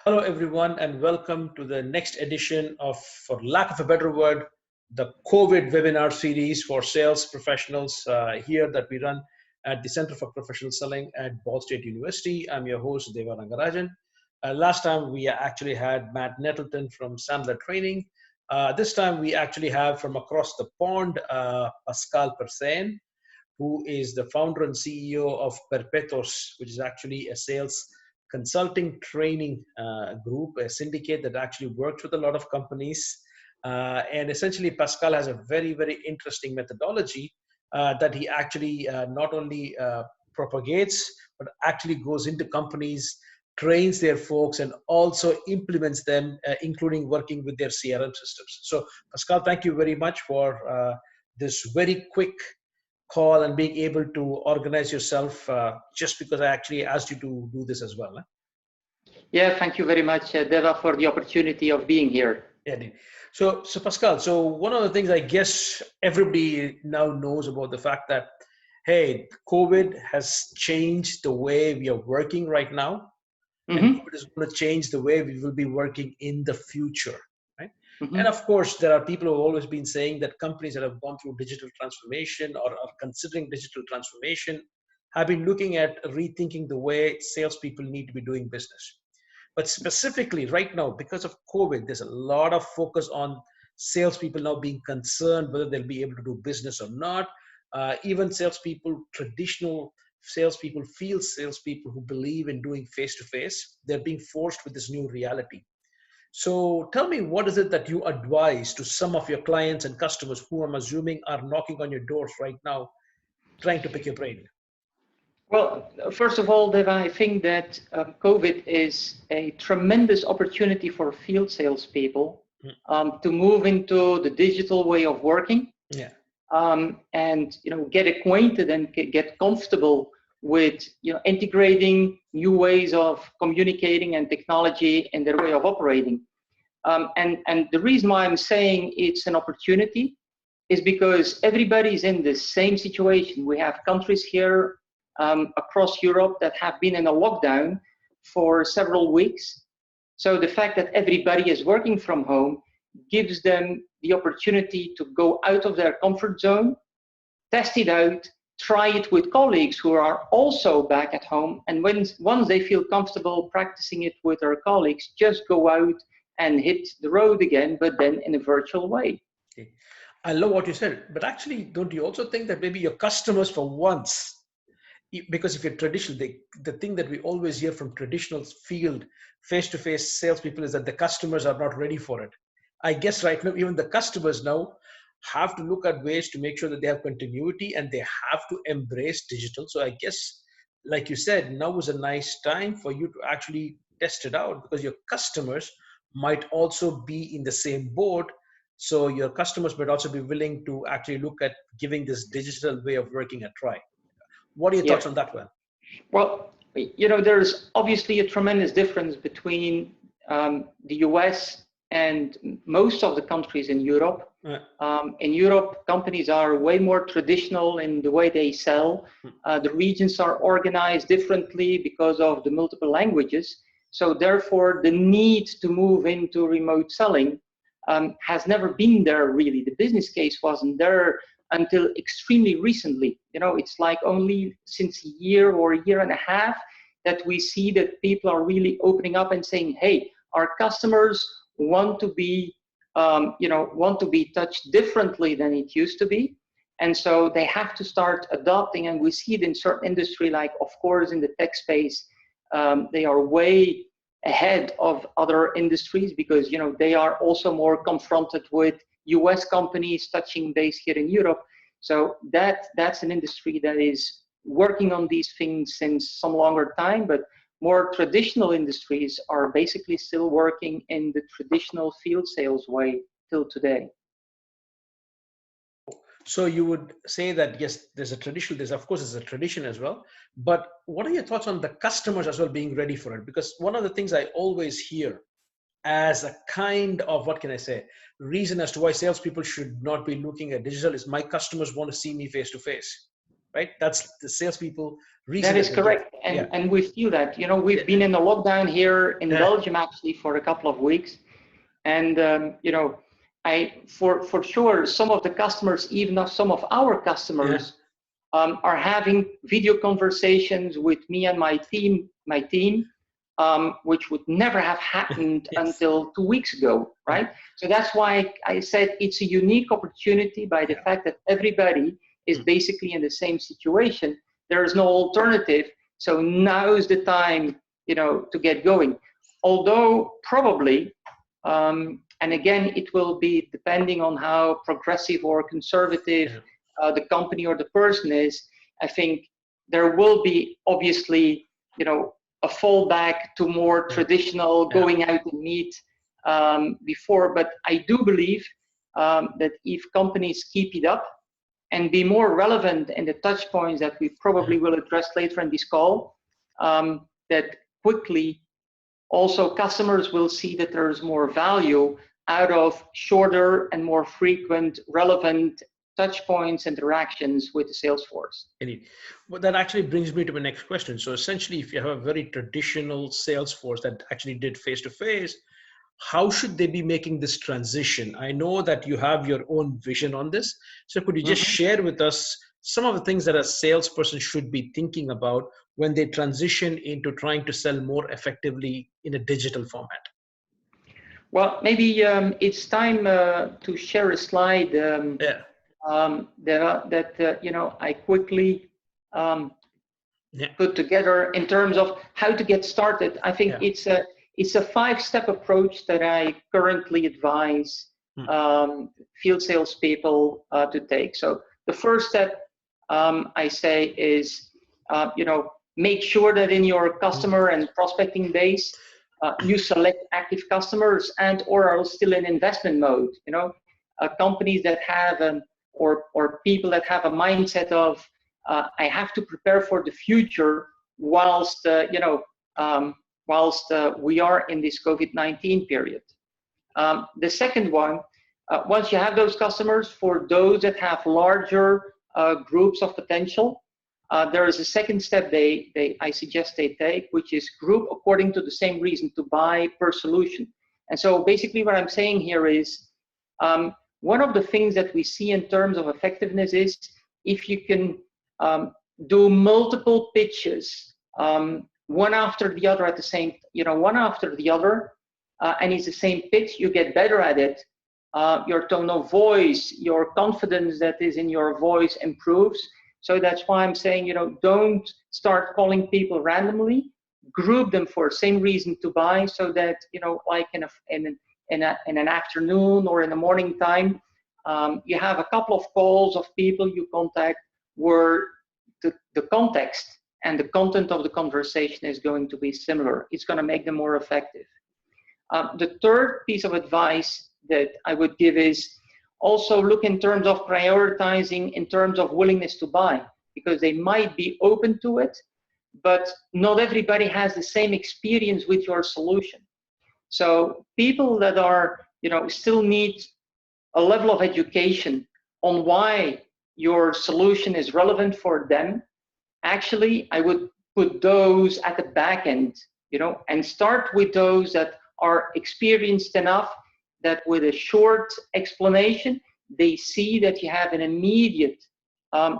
Hello, everyone, and welcome to the next edition of, for lack of a better word, the COVID webinar series for sales professionals here that we run at the Center for Professional Selling at Ball State University. I'm your host, Deva Rangarajan. Last time we actually had Matt Nettleton from Sandler Training. This time we actually have from across the pond, Pascal Persyn, who is the founder and CEO of Perpetos, which is actually a sales consulting training group, a syndicate that actually works with a lot of companies. And essentially, Pascal has a very, very interesting methodology that he actually not only propagates, but actually goes into companies, trains their folks, and also implements them, including working with their CRM systems. So, Pascal, thank you very much for this very quick call and being able to organize yourself just because I actually asked you to do this as well. Yeah, thank you very much, Deva, for the opportunity of being here. Yeah, indeed. So Pascal, so one of the things I guess everybody now knows about the fact that, hey, COVID has changed the way we are working right now, and COVID is going to change the way we will be working in the future. And of course, there are people who have always been saying that companies that have gone through digital transformation or are considering digital transformation have been looking at rethinking the way salespeople need to be doing business. But specifically right now, because of COVID, there's a lot of focus on salespeople now being concerned whether they'll be able to do business or not. Even salespeople, traditional salespeople, field salespeople who believe in doing face-to-face, they're being forced with this new reality. So tell me, what is it that you advise to some of your clients and customers who I'm assuming are knocking on your doors right now, trying to pick your brain? Well, first of all, Deva, I think that COVID is a tremendous opportunity for field salespeople to move into the digital way of working. Yeah. And get acquainted and get comfortable with integrating new ways of communicating and technology in their way of operating. And the reason why I'm saying it's an opportunity is because everybody's in the same situation. We have countries here across Europe that have been in a lockdown for several weeks. So the fact that everybody is working from home gives them the opportunity to go out of their comfort zone, test it out, try it with colleagues who are also back at home. And once they feel comfortable practicing it with their colleagues, just go out and hit the road again, but then in a virtual way. Okay. I love what you said, but actually, don't you also think that maybe your customers for once, because if you're traditional, the thing that we always hear from traditional field face-to-face salespeople is that the customers are not ready for it. I guess right now, even the customers now have to look at ways to make sure that they have continuity and they have to embrace digital. So I guess, like you said, now is a nice time for you to actually test it out because your customers might also be in the same boat. So your customers might also be willing to actually look at giving this digital way of working a try. What are your thoughts on that one? Well, there's obviously a tremendous difference between the US and most of the countries in Europe. In Europe, companies are way more traditional in the way they sell. The regions are organized differently because of the multiple languages. So therefore, the need to move into remote selling has never been there, really. The business case wasn't there until extremely recently. It's like only since a year or a year and a half that we see that people are really opening up and saying, hey, our customers want to be touched differently than it used to be. And so they have to start adopting, and we see it in certain industry, like of course in the tech space, they are way ahead of other industries because they are also more confronted with US companies touching base here in Europe. So that's an industry that is working on these things since some longer time, but more traditional industries are basically still working in the traditional field sales way till today. So you would say that, yes, there's a tradition as well, but what are your thoughts on the customers as well being ready for it? Because one of the things I always hear as a kind of, what can I say, reason as to why salespeople should not be looking at digital is my customers want to see me face to face. right? That's the salespeople reason That is that they give. correct. And, Yeah. and we feel that, we've been in a lockdown here in Yeah. Belgium actually for a couple of weeks. And, for sure, some of the customers, even some of our customers, are having video conversations with me and my team, which would never have happened until 2 weeks ago, right? So that's why I said it's a unique opportunity by the fact that everybody is basically in the same situation. There is no alternative. So now is the time, to get going. Although probably, and again, it will be depending on how progressive or conservative the company or the person is. I think there will be obviously, a fallback to more traditional going out and meet before. But I do believe that if companies keep it up and be more relevant in the touch points that we probably will address later in this call, that quickly also customers will see that there is more value out of shorter and more frequent, relevant touch points, interactions with the sales force. Indeed. Well, that actually brings me to my next question. So essentially, if you have a very traditional sales force that actually did face-to-face, how should they be making this transition? I know that you have your own vision on this. So could you just share with us some of the things that a salesperson should be thinking about when they transition into trying to sell more effectively in a digital format? Well, maybe it's time to share a slide that I quickly put together in terms of how to get started. I think it's a 5-step approach that I currently advise field salespeople to take. So the first step I say is, make sure that in your customer and prospecting base, you select active customers and or are still in investment mode. Companies that have or people that have a mindset of I have to prepare for the future whilst we are in this COVID-19 period. The second one, once you have those customers, for those that have larger groups of potential, there is a second step I suggest they take, which is group according to the same reason to buy per solution. And so basically what I'm saying here is, one of the things that we see in terms of effectiveness is if you can do multiple pitches, one after the other at the same, one after the other, and it's the same pitch, you get better at it. Your tone of voice, your confidence that is in your voice improves. So that's why I'm saying, don't start calling people randomly, group them for the same reason to buy, so that, like in an afternoon or in the morning time, you have a couple of calls of people you contact where the context and the content of the conversation is going to be similar. It's going to make them more effective. The third piece of advice that I would give is also look in terms of prioritizing, in terms of willingness to buy, because they might be open to it, but not everybody has the same experience with your solution. So people that are, still need a level of education on why your solution is relevant for them, actually, I would put those at the back end, and start with those that are experienced enough that with a short explanation, they see that you have an immediate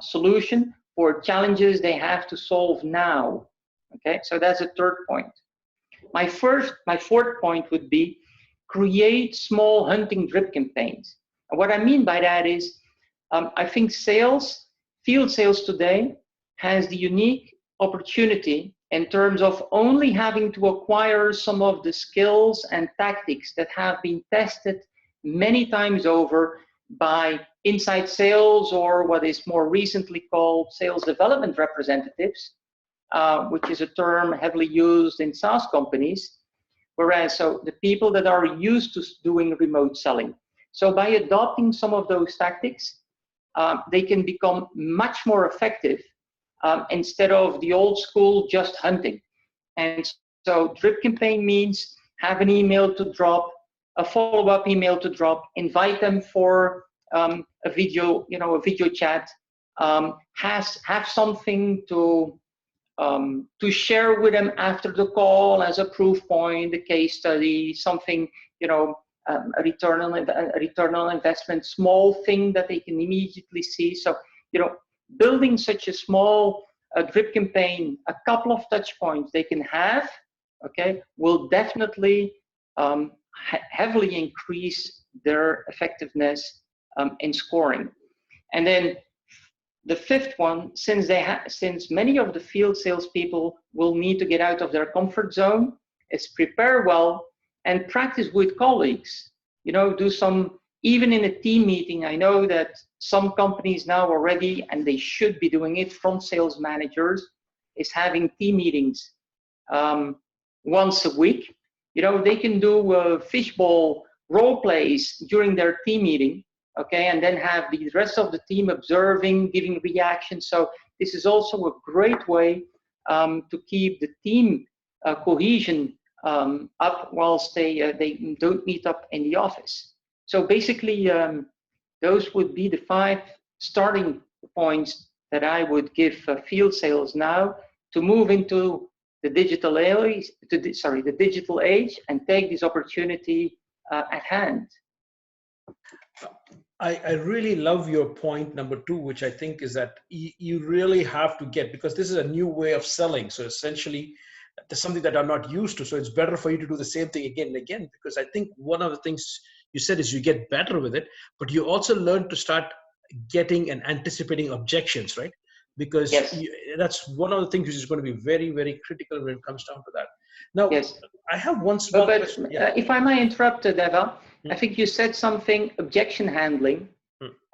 solution for challenges they have to solve now. Okay, so that's the third point. My fourth point would be create small hunting drip campaigns. And what I mean by that is, I think field sales today has the unique opportunity in terms of only having to acquire some of the skills and tactics that have been tested many times over by inside sales, or what is more recently called sales development representatives, which is a term heavily used in SaaS companies. Whereas, so the people that are used to doing remote selling. So by adopting some of those tactics, they can become much more effective instead of the old school just hunting. And so drip campaign means have an email to drop, a follow-up email to drop, invite them for a video, a video chat, have something to share with them after the call as a proof point, a case study, something, a return on investment, small thing that they can immediately see. So, building such a small drip campaign, a couple of touch points they can have, okay, will definitely heavily increase their effectiveness in scoring. And then the fifth one, since many of the field salespeople will need to get out of their comfort zone, is prepare well and practice with colleagues. Do some, even in a team meeting. I know that some companies now already, and they should be doing it, front sales managers is having team meetings once a week. They can do fishbowl role plays during their team meeting, okay, and then have the rest of the team observing, giving reactions. So this is also a great way to keep the team cohesion up whilst they don't meet up in the office. So basically, those would be the 5 starting points that I would give field sales now to move into the digital age, the digital age, and take this opportunity at hand. I really love your point number 2, which I think is that you really have to get, because this is a new way of selling. So essentially, there's something that I'm not used to. So it's better for you to do the same thing again and again, because I think one of the things you said is you get better with it, but you also learn to start getting and anticipating objections, right? Because yes. That's one of the things which is going to be very, very critical when it comes down to that. Now, yes. I have one small question. Yeah. If I may interrupt, Deva, I think you said something, objection handling.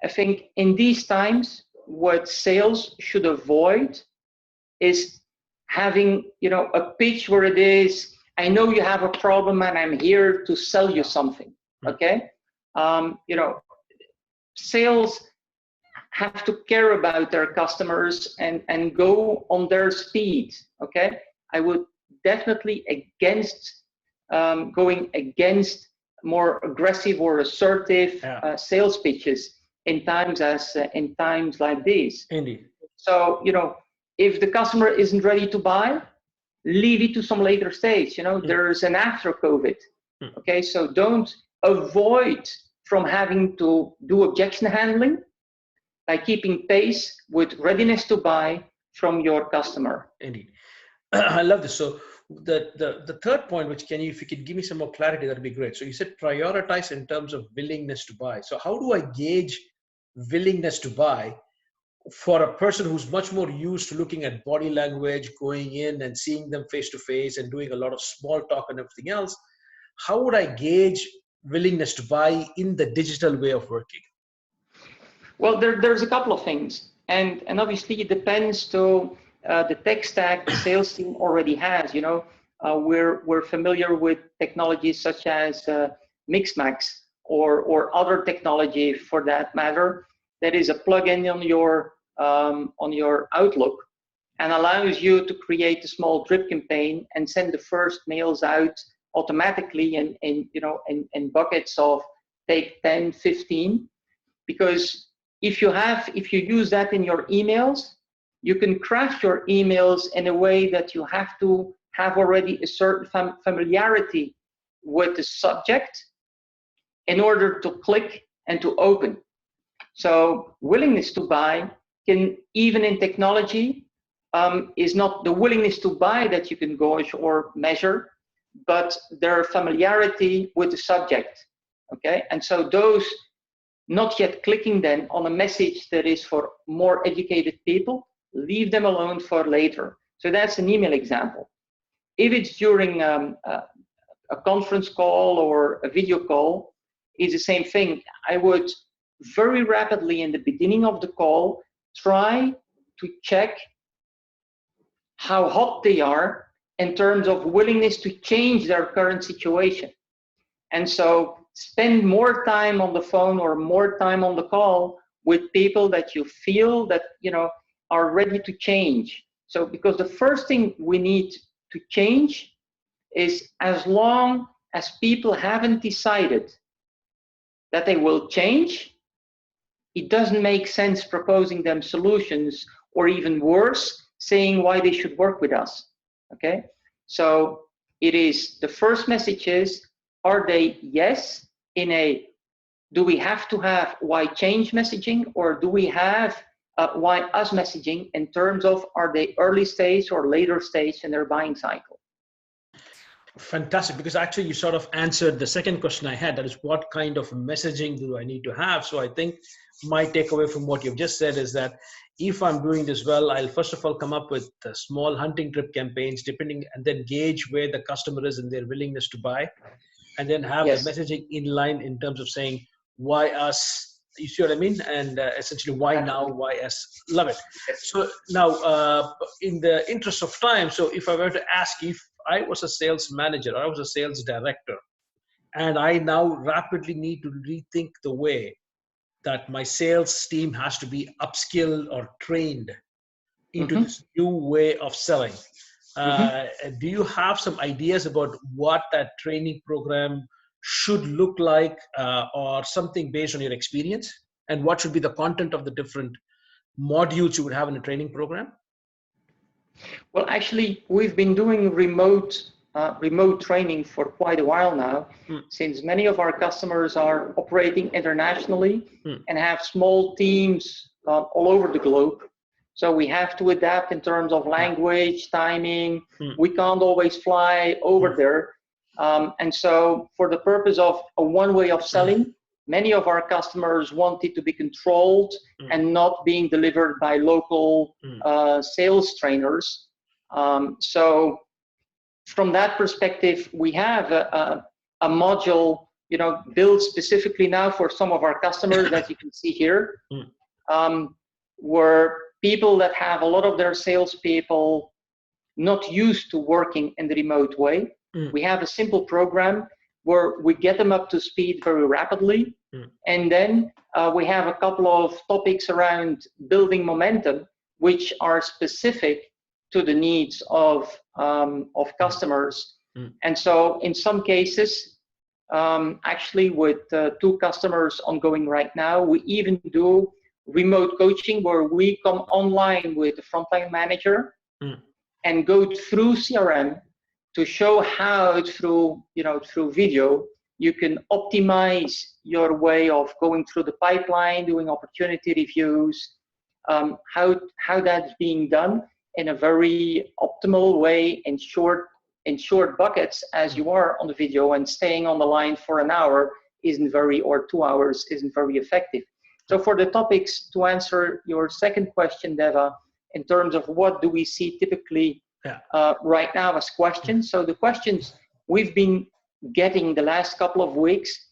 I think in these times, what sales should avoid is having, a pitch where it is, I know you have a problem and I'm here to sell you something, okay? Sales have to care about their customers and go on their speed, okay? I would definitely against going against more aggressive or assertive sales pitches in times like these. Indeed. So, if the customer isn't ready to buy, leave it to some later stage. There's an after COVID. Okay, so don't avoid from having to do objection handling by keeping pace with readiness to buy from your customer. Indeed. I love this. So the third point, which if you could give me some more clarity, that'd be great. So you said prioritize in terms of willingness to buy. So how do I gauge willingness to buy for a person who's much more used to looking at body language, going in and seeing them face to face and doing a lot of small talk and everything else? How would I gauge willingness to buy in the digital way of working? Well, there's a couple of things, and obviously it depends to the tech stack the sales team already has. We're familiar with technologies such as Mixmax or other technology for that matter. That is a plugin on your Outlook and allows you to create a small drip campaign and send the first mails out automatically in buckets of take 10, 15. Because if you use that in your emails, you can craft your emails in a way that you have to have already a certain familiarity with the subject in order to click and to open. So willingness to buy can, even in technology, is not the willingness to buy that you can gauge or measure, but their familiarity with the subject, okay? And so those not yet clicking then on a message that is for more educated people, leave them alone for later. So that's an email example. If it's during a conference call or a video call, it's the same thing. I would very rapidly in the beginning of the call try to check how hot they are in terms of willingness to change their current situation. And so spend more time on the phone or more time on the call with people that you feel that are ready to change. So because the first thing we need to change is, as long as people haven't decided that they will change, it doesn't make sense proposing them solutions, or even worse, saying why they should work with us. Okay, so it is, the first message is, are they yes in a, do we have to have why change messaging, or do we have why us messaging, in terms of are they early stage or later stage in their buying cycle? Fantastic, because actually you sort of answered the second question I had, that is, what kind of messaging do I need to have? So I think my takeaway from what you've just said is that if I'm doing this well, I'll first of all come up with small hunting trip campaigns, depending, and then gauge where the customer is and their willingness to buy, and then have Yes. the messaging in line in terms of saying, why us? You see what I mean? And essentially, why now? Why us? Love it. So now, in the interest of time, so if I were to ask, if I was a sales manager or I was a sales director, and I now rapidly need to rethink the way that my sales team has to be upskilled or trained into this new way of selling. Do you have some ideas about what that training program should look like, or something based on your experience? And what should be the content of the different modules you would have in a training program? Well, actually, we've been doing remote training for quite a while now, since many of our customers are operating internationally and have small teams all over the globe. So we have to adapt in terms of language, timing. We can't always fly over there. And so for the purpose of a one way of selling, many of our customers want it to be controlled and not being delivered by local sales trainers. So from that perspective, we have a module, built specifically now for some of our customers that you can see here, where people that have a lot of their salespeople not used to working in the remote way. We have a simple program where we get them up to speed very rapidly. And then we have a couple of topics around building momentum, which are specific to the needs of customers. And so in some cases, actually with 2 customers ongoing right now, we even do remote coaching where we come online with the frontline manager and go through CRM to show how through video you can optimize your way of going through the pipeline, doing opportunity reviews, how that's being done in a very optimal way, in short buckets, as you are on the video, and staying on the line for an hour or 2 hours isn't very effective. So for the topics, to answer your second question, Deva, in terms of what do we see typically right now as questions. So the questions we've been getting the last couple of weeks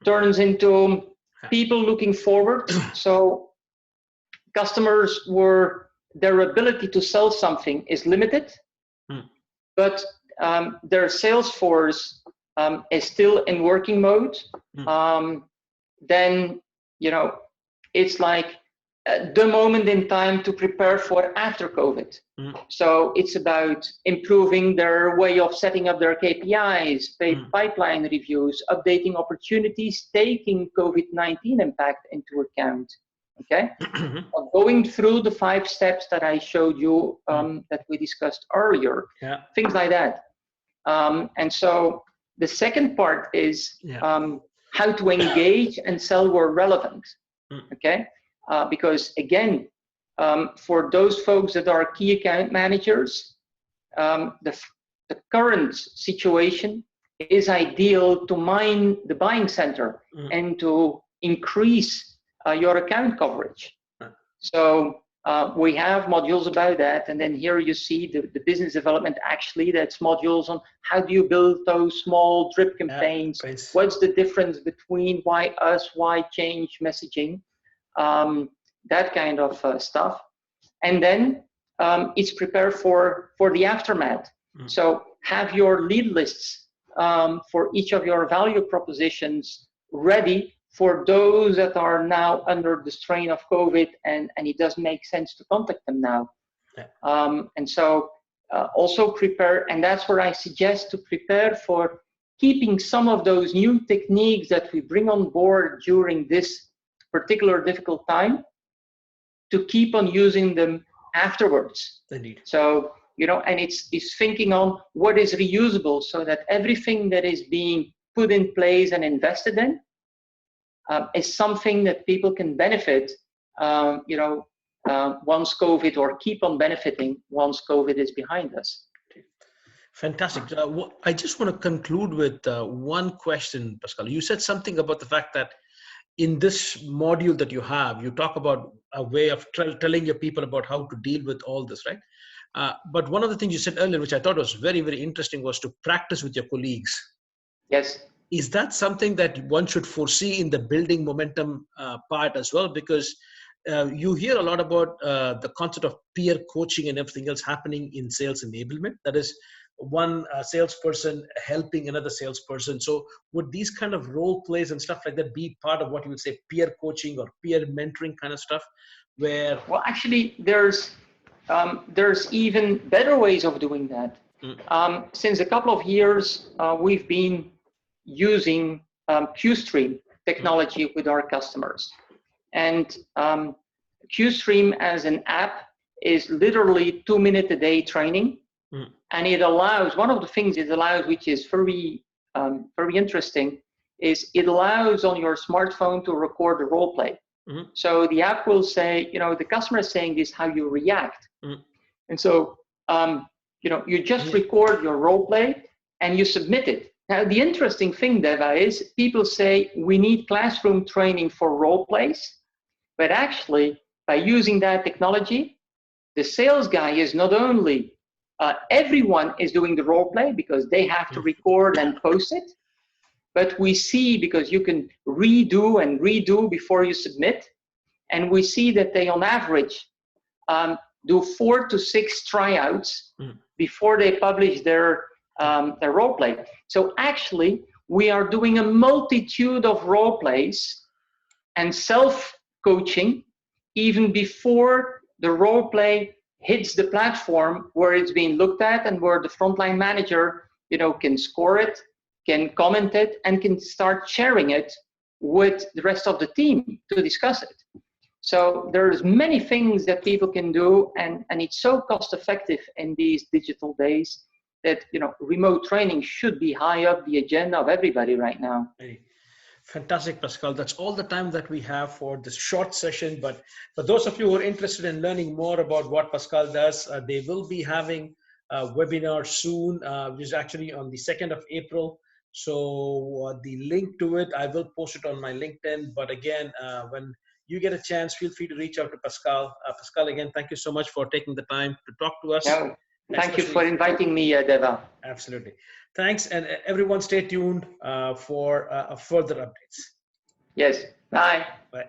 turns into people looking forward. So customers their ability to sell something is limited, but their sales force is still in working mode. Then it's like the moment in time to prepare for after COVID. So it's about improving their way of setting up their KPIs, pipeline reviews, updating opportunities, taking COVID-19 impact into account. Okay, going through the 5 steps that I showed you that we discussed earlier, things like that. And so the second part is how to engage and sell where relevant. Okay, because again, for those folks that are key account managers, the current situation is ideal to mine the buying center and to increase your account coverage. So we have modules about that, and then here you see the business development, actually that's modules on how do you build those small drip campaigns, what's the difference between why us, why change messaging, that kind of stuff. And then it's prepared for the aftermath. So have your lead lists for each of your value propositions ready for those that are now under the strain of COVID and it doesn't make sense to contact them now. And so also prepare, and that's where I suggest to prepare for keeping some of those new techniques that we bring on board during this particular difficult time to keep on using them afterwards. Indeed. So, and it's thinking on what is reusable, so that everything that is being put in place and invested in is something that people can benefit, once COVID, or keep on benefiting once COVID is behind us. Fantastic. I just want to conclude with one question, Pascal. You said something about the fact that in this module that you have, you talk about a way of telling your people about how to deal with all this, right? But one of the things you said earlier, which I thought was very, very interesting, was to practice with your colleagues. Yes. Is that something that one should foresee in the building momentum part as well? Because you hear a lot about the concept of peer coaching and everything else happening in sales enablement. That is one salesperson helping another salesperson. So would these kind of role plays and stuff like that be part of what you would say peer coaching or peer mentoring kind of stuff? Where, well, actually, there's even better ways of doing that. Since a couple of years, we've been using QStream technology with our customers. And QStream as an app is literally 2-minute a day training. And it allows, one of the things it allows, which is very, very interesting, is it allows on your smartphone to record a role play. So the app will say, the customer is saying this, how you react. And so, you just record your role play and you submit it. Now, the interesting thing, Deva, is people say we need classroom training for role plays, but actually, by using that technology, the sales guy is not only, everyone is doing the role play because they have to record and post it, but we see, because you can redo and redo before you submit, and we see that they, on average, do 4 to 6 tryouts before they publish their role play. So actually, we are doing a multitude of role plays and self-coaching even before the role play hits the platform where it's being looked at and where the frontline manager, can score it, can comment it, and can start sharing it with the rest of the team to discuss it. So there's many things that people can do, and it's so cost effective in these digital days that remote training should be high up the agenda of everybody right now. Fantastic, Pascal. That's all the time that we have for this short session. But for those of you who are interested in learning more about what Pascal does, they will be having a webinar soon, which is actually on the 2nd of April. So the link to it, I will post it on my LinkedIn. But again, when you get a chance, feel free to reach out to Pascal. Pascal, again, thank you so much for taking the time to talk to us. No, thank you for inviting me, Deva. Absolutely. Thanks. And everyone stay tuned for further updates. Yes. Bye. Bye.